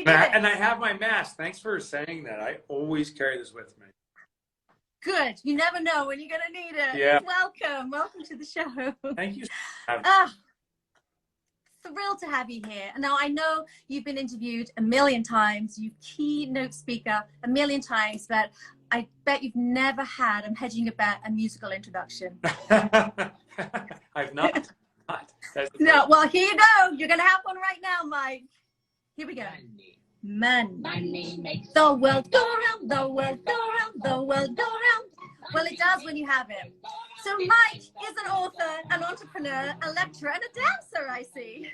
we do it. And I have my mask. Thanks for saying that. I always carry this with me. Good. You never know when you're going to need it. Yeah. Welcome. Welcome to the show. Thank you. Thrilled to have you here. Now, I know you've been interviewed a million times. You've keynote speaker a million times, but I bet you've never had, I'm hedging a bet, a musical introduction. I've not. No, well, here you go. You're going to have one right now, Mike. Here we go. Money makes the world go round, the world go round, the world go round. Well, it does when you have it. So Mike is an author, an entrepreneur, a lecturer, and a dancer, I see.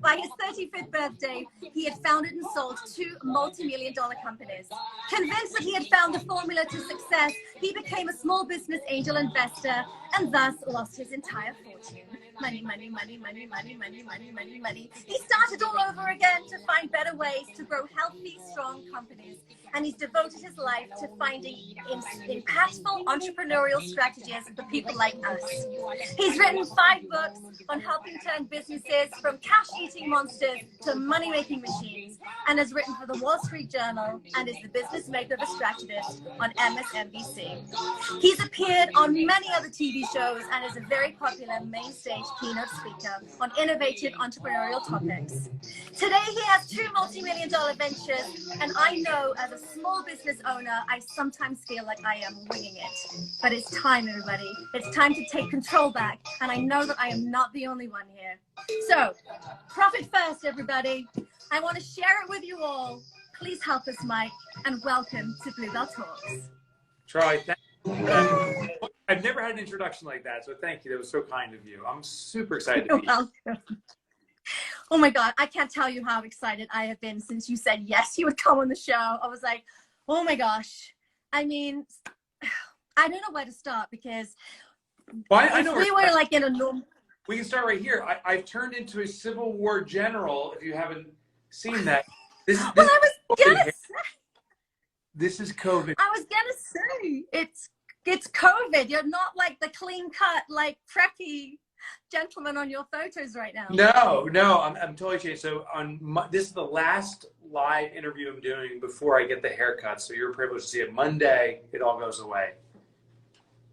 By his 35th birthday, he had founded and sold 2 multi-million-dollar companies. Convinced that he had found the formula to success, he became a small business angel investor and thus lost his entire fortune. Money, money, money, money, money, money, money, money, money. He started all over again to find better ways to grow healthy, strong companies. And he's devoted his life to finding impactful entrepreneurial strategies for people like us. He's written 5 books on helping turn businesses from cash-eating monsters to money-making machines, and has written for the Wall Street Journal and is the business makeover strategist on MSNBC. He's appeared on many other TV shows and is a very popular main stage keynote speaker on innovative entrepreneurial topics. Today he has 2 multi-million-dollar ventures, and I know as a small business owner, I sometimes feel like I am winging it. But it's time, everybody. It's time to take control back, and I know that I am not the only one here. So, profit first, everybody. I want to share it with you all. Please help us, Mike, and welcome to Bluebell Talks. Troy, thank you. I've never had an introduction like that, so thank you. That was so kind of you. I'm super excited to be here. Welcome. Oh my God, I can't tell you how excited I have been since you said yes, you would come on the show. I was like, oh my gosh. I mean, I don't know where to start because I know we were like in a normal. We can start right here. I've turned into a Civil War general, if you haven't seen that. This is COVID. I was gonna say, it's COVID. You're not like the clean cut, like preppy gentleman on your photos right now. No, I'm totally changed. So this is the last live interview I'm doing before I get the haircut. So you're privileged to see it. Monday, it all goes away.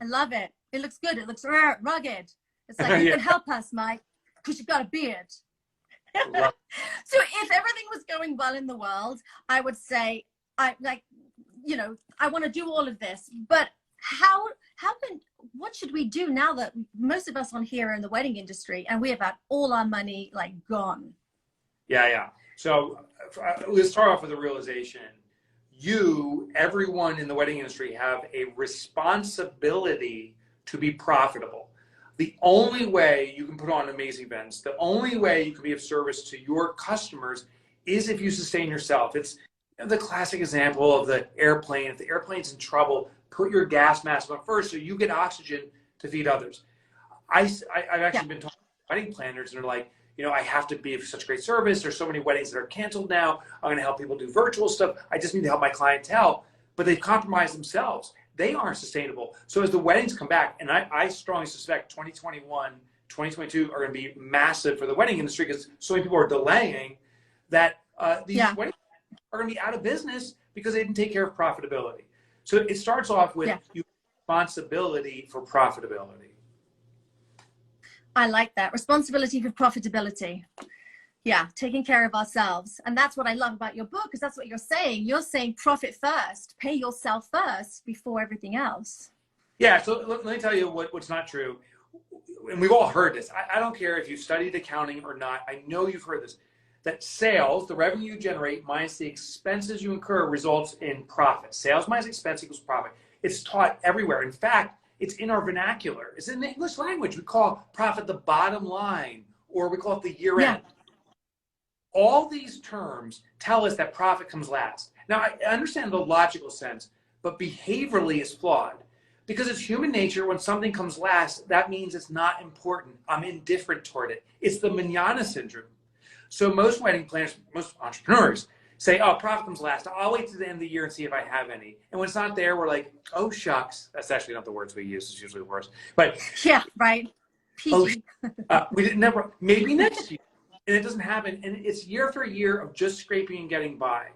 I love it. It looks good. It looks rugged. It's like, you can help us, Mike, because you got a beard. So if everything was going well in the world, I would say, I want to do all of this. But what should we do now that most of us on here are in the wedding industry and we have had all our money like gone? Yeah. So let's start off with a realization. Everyone in the wedding industry have a responsibility to be profitable. The only way you can put on amazing events, the only way you can be of service to your customers is if you sustain yourself. It's the classic example of the airplane. If the airplane's in trouble, put your gas mask on first so you get oxygen to feed others. I've actually been talking to wedding planners and they're like, I have to be of such great service. There's so many weddings that are canceled now. I'm going to help people do virtual stuff. I just need to help my clientele. But they've compromised themselves. They aren't sustainable. So as the weddings come back, and I strongly suspect 2021, 2022 are going to be massive for the wedding industry because so many people are delaying that these weddings are going to be out of business because they didn't take care of profitability. So it starts off with responsibility for profitability. I like that. Responsibility for profitability. Yeah, taking care of ourselves. And that's what I love about your book, because that's what you're saying. You're saying profit first, pay yourself first before everything else. Yeah, so let me tell you what's not true. And we've all heard this. I don't care if you studied accounting or not. I know you've heard this. That sales, the revenue you generate minus the expenses you incur results in profit. Sales minus expense equals profit. It's taught everywhere. In fact, it's in our vernacular. It's in the English language. We call profit the bottom line, or we call it the year end. All these terms tell us that profit comes last. Now, I understand the logical sense, but behaviorally it's flawed. Because it's human nature, when something comes last, that means it's not important. I'm indifferent toward it. It's the manana syndrome. So most wedding planners, most entrepreneurs say, oh, profit comes last. I'll wait to the end of the year and see if I have any. And when it's not there, we're like, oh, shucks. That's actually not the words we use. It's usually the worst. But yeah, right. we didn't never, maybe next year. And it doesn't happen. And it's year after year of just scraping and getting by.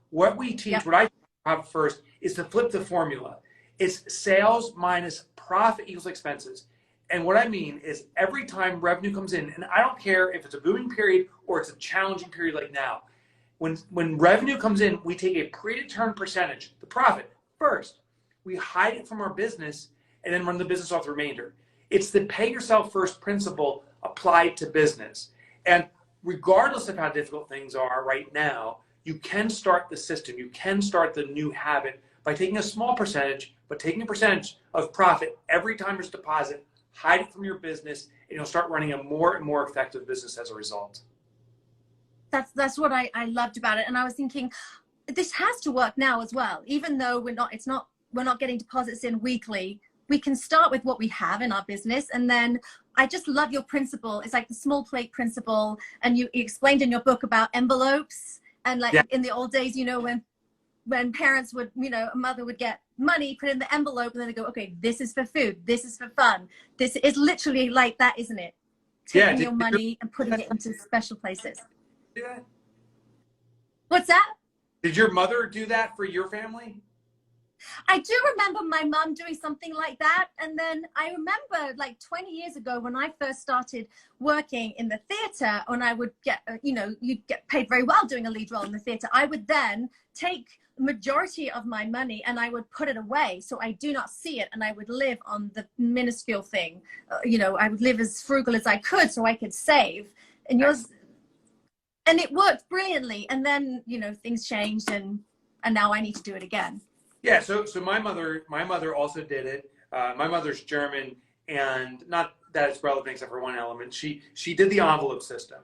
What we teach, Yep. what I have first, is to flip the formula. It's sales minus profit equals expenses. And what I mean is every time revenue comes in, and I don't care if it's a booming period or it's a challenging period like now, when revenue comes in, we take a predetermined percentage, the profit, first. We hide it from our business and then run the business off the remainder. It's the pay yourself first principle applied to business. And regardless of how difficult things are right now, you can start the system. You can start the new habit by taking a small percentage, but taking a percentage of profit every time there's a deposit, hide it from your business, and you'll start running a more and more effective business as a result. That's what I loved about it. And I was thinking, this has to work now as well. Even though we're not getting deposits in weekly, we can start with what we have in our business. And then I just love your principle. It's like the small plate principle. And you explained in your book about envelopes. And like in the old days, you know, when parents would, you know, a mother would get money, put it in the envelope, and then they go, okay, this is for food. This is for fun. This is literally like that, isn't it? Taking your money and putting it into special places. Yeah. What's that? Did your mother do that for your family? I do remember my mom doing something like that. And then I remember like 20 years ago when I first started working in the theater, when I would get, you know, you'd get paid very well doing a lead role in the theater. I would then take the majority of my money and I would put it away so I do not see it. And I would live on the minuscule thing. You know, I would live as frugal as I could so I could save. And yours, and it worked brilliantly. And then, you know, things changed and now I need to do it again. Yeah, so my mother also did it. My mother's German, and not that it's relevant except for one element. She did the envelope system.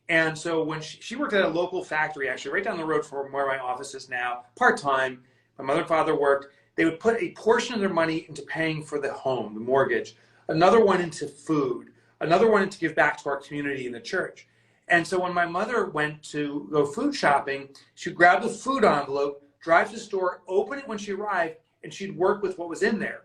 And so when she worked at a local factory, actually right down the road from where my office is now, part-time, my mother and father worked, they would put a portion of their money into paying for the home, the mortgage, another one into food, another one to give back to our community in the church. And so when my mother went to go food shopping, she'd grab the food envelope, drive to the store, open it when she arrived, and she'd work with what was in there.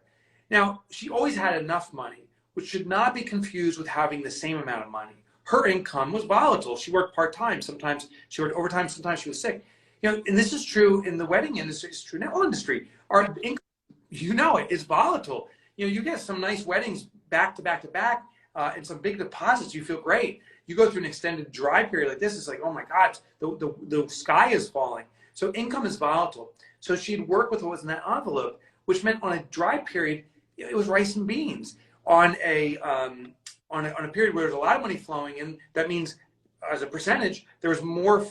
Now, she always had enough money, which should not be confused with having the same amount of money. Her income was volatile. She worked part-time. Sometimes she worked overtime. Sometimes she was sick. You know, and this is true in the wedding industry. It's true in all industry. Our income, you know it, is volatile. You know, you get some nice weddings back to back to back and some big deposits. You feel great. You go through an extended dry period like this. It's like, oh my God, the sky is falling. So income is volatile. So she'd work with what was in that envelope, which meant on a dry period, it was rice and beans. On a period where there's a lot of money flowing in, that means as a percentage, there was more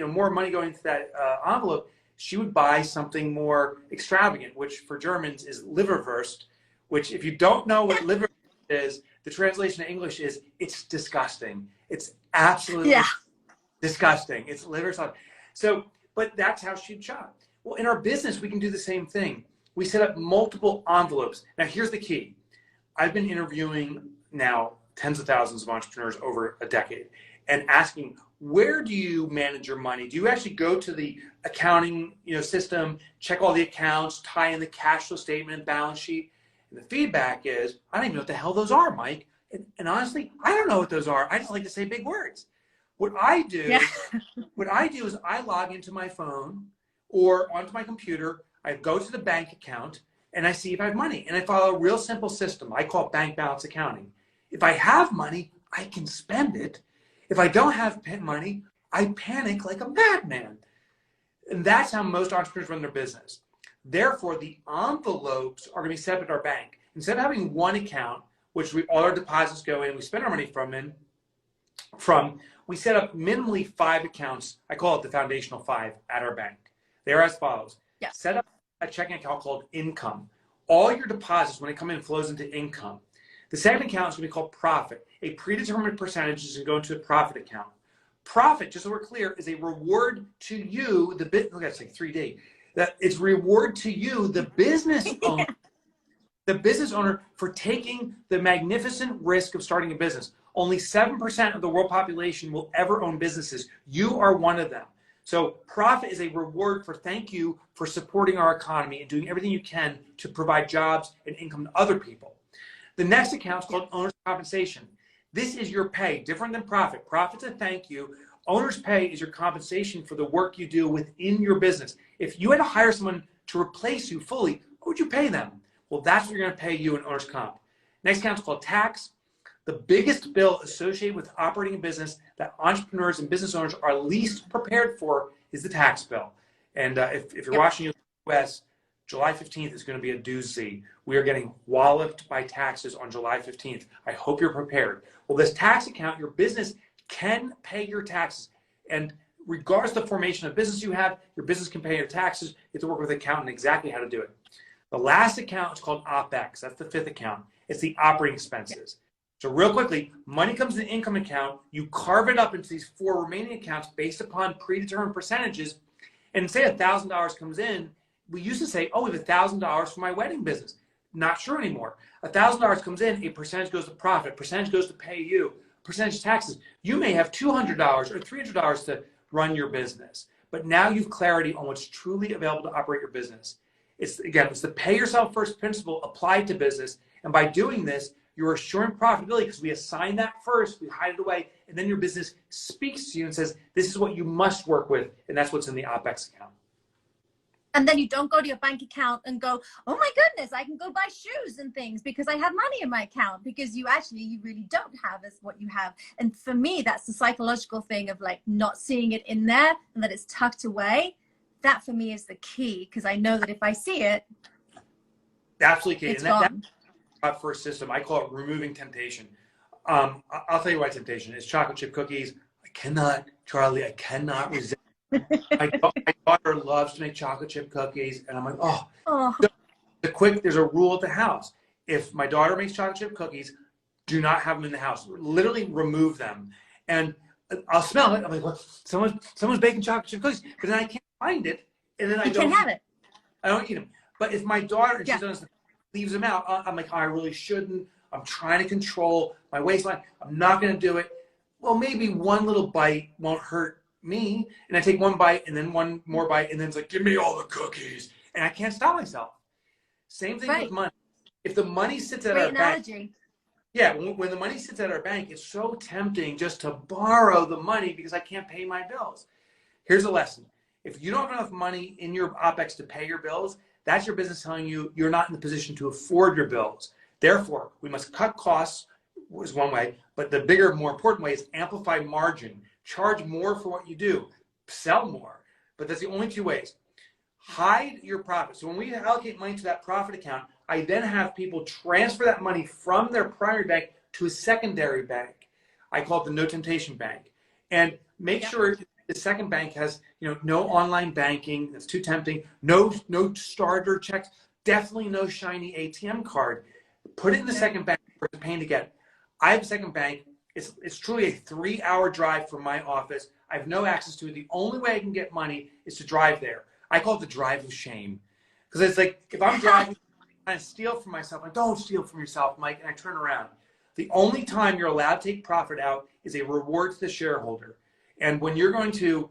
more money going to that envelope. She would buy something more extravagant, which for Germans is liverwurst, which if you don't know what liverwurst is, the translation to English is it's disgusting. It's absolutely disgusting. It's liver sauce. So, but that's how she'd shop. Well, in our business, we can do the same thing. We set up multiple envelopes. Now, here's the key. I've been interviewing now tens of thousands of entrepreneurs over a decade and asking, where do you manage your money? Do you actually go to the accounting system, check all the accounts, tie in the cash flow statement, balance sheet? And the feedback is, I don't even know what the hell those are, Mike. And honestly, I don't know what those are. I just like to say big words. What I do is I log into my phone or onto my computer. I go to the bank account and I see if I have money. And I follow a real simple system. I call it bank balance accounting. If I have money, I can spend it. If I don't have money, I panic like a madman. And that's how most entrepreneurs run their business. Therefore, the envelopes are going to be set up at our bank. Instead of having one account, which all our deposits go in, we spend our money from, we set up minimally 5 accounts. I call it the foundational 5 at our bank. They are as follows. Yeah. Set up a checking account called income. All your deposits, when they come in, flows into income. The second account is going to be called profit. A predetermined percentage is going to go into a profit account. Profit, just so we're clear, is a reward to you, look, it's like 3D. That it's reward to you, the business owner, for taking the magnificent risk of starting a business. Only 7% of the world population will ever own businesses. You are one of them. So profit is a reward for thank you for supporting our economy and doing everything you can to provide jobs and income to other people. The next account is called owner's compensation. This is your pay, different than profit. Profit's a thank you. Owner's pay is your compensation for the work you do within your business. If you had to hire someone to replace you fully, what would you pay them? Well, that's what you're going to pay you in owner's comp. Next account is called tax. The biggest bill associated with operating a business that entrepreneurs and business owners are least prepared for is the tax bill. And if you're watching in the US, July 15th is going to be a doozy. We are getting walloped by taxes on July 15th. I hope you're prepared. Well, this tax account, your business can pay your taxes. And regardless of the formation of business you have, your business can pay your taxes. You have to work with an accountant exactly how to do it. The last account is called OPEX. That's the fifth account. It's the operating expenses. So real quickly, money comes in the income account. You carve it up into these 4 remaining accounts based upon predetermined percentages. And say $1,000 comes in, we used to say, oh, we have $1,000 for my wedding business. Not true anymore. $1,000 comes in, a percentage goes to profit, percentage goes to pay you, percentage taxes. You may have $200 or $300 to run your business, but now you've clarity on what's truly available to operate your business. It's the pay yourself first principle applied to business. And by doing this, you're assuring profitability because we assign that first, we hide it away, and then your business speaks to you and says, this is what you must work with, and that's what's in the OPEX account. And then you don't go to your bank account and go, oh my goodness, I can go buy shoes and things because I have money in my account, because you really don't have is what you have. And for me, that's the psychological thing of like not seeing it in there and that it's tucked away. That for me is the key, because I know that if I see it, absolutely key. It's gone. That first system, I call it removing temptation. I'll tell you why temptation is chocolate chip cookies. Charlie, I cannot resist. My daughter loves to make chocolate chip cookies, and I'm like, oh. There's a rule at the house. If my daughter makes chocolate chip cookies, do not have them in the house. Literally remove them. And I'll smell it. I'm like, well, someone's baking chocolate chip cookies, but then I can't find it, and then I don't have it. I don't eat them. But if my daughter leaves them out, I'm like, oh, I really shouldn't. I'm trying to control my waistline. I'm not going to do it. Well, maybe one little bite won't hurt me. And I take one bite and then one more bite, and then it's like, give me all the cookies. And I can't stop myself. Same thing with money. If the money sits at our bank, when the money sits at our bank, it's so tempting just to borrow the money because I can't pay my bills. Here's a lesson. If you don't have enough money in your OPEX to pay your bills, that's your business telling you you're not in the position to afford your bills. Therefore, we must cut costs, is one way, but the bigger, more important way is amplify margin. Charge more for what you do. Sell more. But that's the only 2 ways. Hide your profit. So when we allocate money to that profit account, I then have people transfer that money from their primary bank to a secondary bank. I call it the no temptation bank. And make sure the second bank has, no online banking. That's too tempting. No starter checks. Definitely no shiny ATM card. Put it in the second bank where it's a pain to get. I have a second bank. It's truly a 3-hour drive from my office. I have no access to it. The only way I can get money is to drive there. I call it the drive of shame. Because it's like, if I'm driving, I steal from myself. I don't steal from yourself, Mike, and I turn around. The only time you're allowed to take profit out is a reward to the shareholder. And when you're going to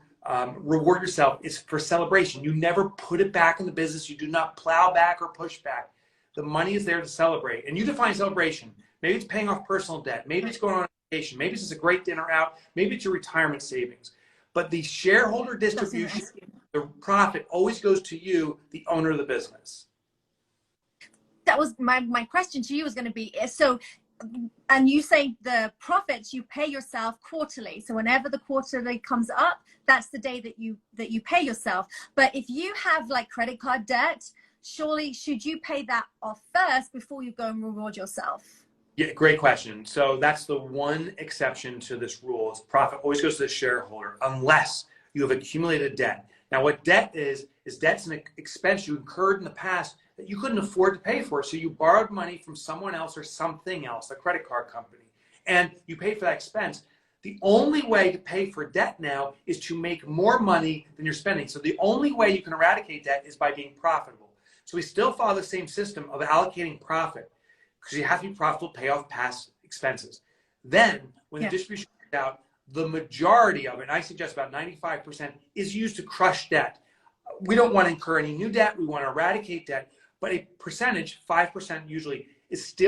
reward yourself, it's for celebration. You never put it back in the business. You do not plow back or push back. The money is there to celebrate. And you define celebration. Maybe it's paying off personal debt. Maybe it's going on vacation. Maybe it's just a great dinner out. Maybe it's your retirement savings. But the shareholder distribution, the profit always goes to you, the owner of the business. That was my question to you was going to be, so, and you say the profits you pay yourself quarterly. So whenever the quarterly comes up, that's the day that you pay yourself. But if you have like credit card debt, surely should you pay that off first before you go and reward yourself? Yeah, great question. So that's the one exception to this rule is profit always goes to the shareholder unless you have accumulated debt. Now what debt is debt's an expense you incurred in the past that you couldn't afford to pay for. So you borrowed money from someone else or something else, a credit card company, and you paid for that expense. The only way to pay for debt now is to make more money than you're spending. So the only way you can eradicate debt is by being profitable. So we still follow the same system of allocating profit because you have to be profitable to pay off past expenses. Then when the distribution comes out, the majority of it, and I suggest about 95%, is used to crush debt. We don't want to incur any new debt. We want to eradicate debt. But a percentage, 5% usually, is still